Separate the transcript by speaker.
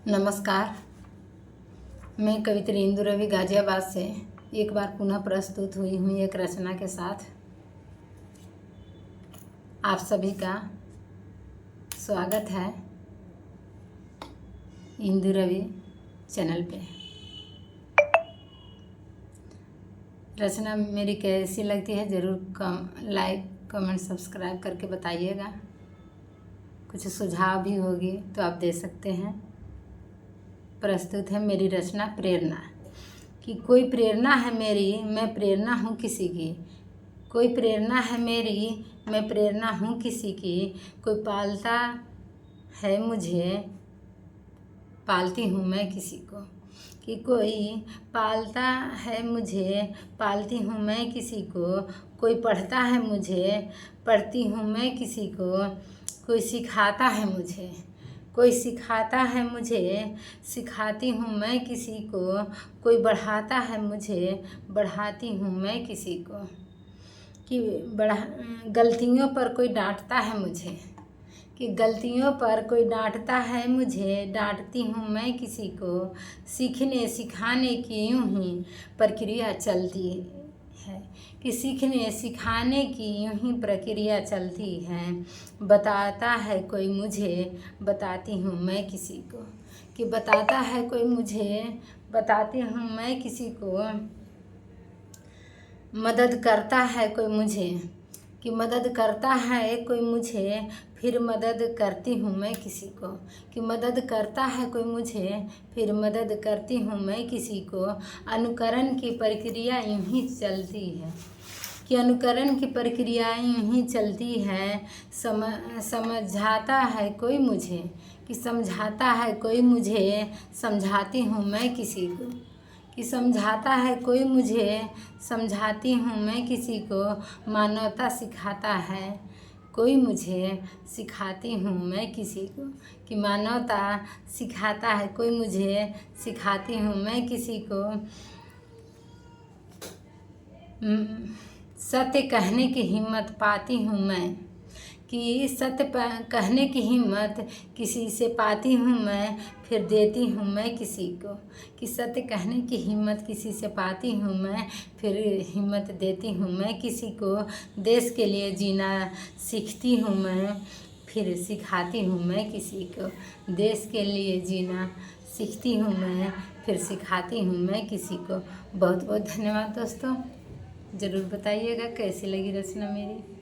Speaker 1: नमस्कार। मैं कवित्री इंदु रवि गाजियाबाद से एक बार पुनः प्रस्तुत हुई हूँ एक रचना के साथ। आप सभी का स्वागत है इंदु रवि चैनल पे। रचना मेरी कैसी लगती है ज़रूर लाइक कमेंट सब्सक्राइब करके बताइएगा। कुछ सुझाव भी होगी तो आप दे सकते हैं। प्रस्तुत है मेरी रचना प्रेरणा। कि कोई प्रेरणा है मेरी, मैं प्रेरणा हूँ किसी की। कोई प्रेरणा है मेरी, मैं प्रेरणा हूँ किसी की। कोई पालता है मुझे, पालती हूँ मैं किसी को। कि कोई पालता है मुझे, पालती हूँ मैं किसी को। कोई पढ़ता है मुझे, पढ़ती हूँ मैं किसी को। कोई सिखाता है मुझे, कोई सिखाता है मुझे, सिखाती हूँ मैं किसी को। कोई बढ़ाता है मुझे, बढ़ाती हूँ मैं किसी को। कि गलतियों पर कोई डांटता है मुझे। कि गलतियों पर कोई डांटता है मुझे, डांटती हूँ मैं किसी को। सीखने सिखाने की यूं ही प्रक्रिया चलती है। कि सीखने सिखाने की यूं ही प्रक्रिया चलती है। बताता है कोई मुझे, बताती हूँ मैं किसी को। कि बताता है कोई मुझे, बताती हूँ मैं किसी को। मदद करता है कोई मुझे, कि मदद करता है कोई मुझे, फिर मदद करती हूँ मैं किसी को। कि मदद करता है कोई मुझे, फिर मदद करती हूँ मैं किसी को। अनुकरण की प्रक्रिया यूं ही चलती है। कि अनुकरण की प्रक्रिया यूं ही चलती है। समझाता है कोई मुझे, कि समझाता है कोई मुझे, समझाती हूँ मैं किसी को। कि समझाता है कोई मुझे, समझाती हूँ मैं किसी को। मानवता सिखाता है कोई मुझे, सिखाती हूँ मैं किसी को। कि मानवता सिखाता है कोई मुझे, सिखाती हूँ मैं किसी को। सत्य कहने की हिम्मत पाती हूँ मैं। कि सत्य कहने की हिम्मत किसी से पाती हूँ मैं, फिर देती हूँ मैं किसी को। कि सत्य कहने की हिम्मत किसी से पाती हूँ मैं, फिर हिम्मत देती हूँ मैं किसी को। देश के लिए जीना सीखती हूँ मैं, फिर सिखाती हूँ मैं किसी को। देश के लिए जीना सीखती हूँ मैं, फिर सिखाती हूँ मैं किसी को। बहुत बहुत धन्यवाद दोस्तों। ज़रूर बताइएगा कैसी लगी रचना मेरी।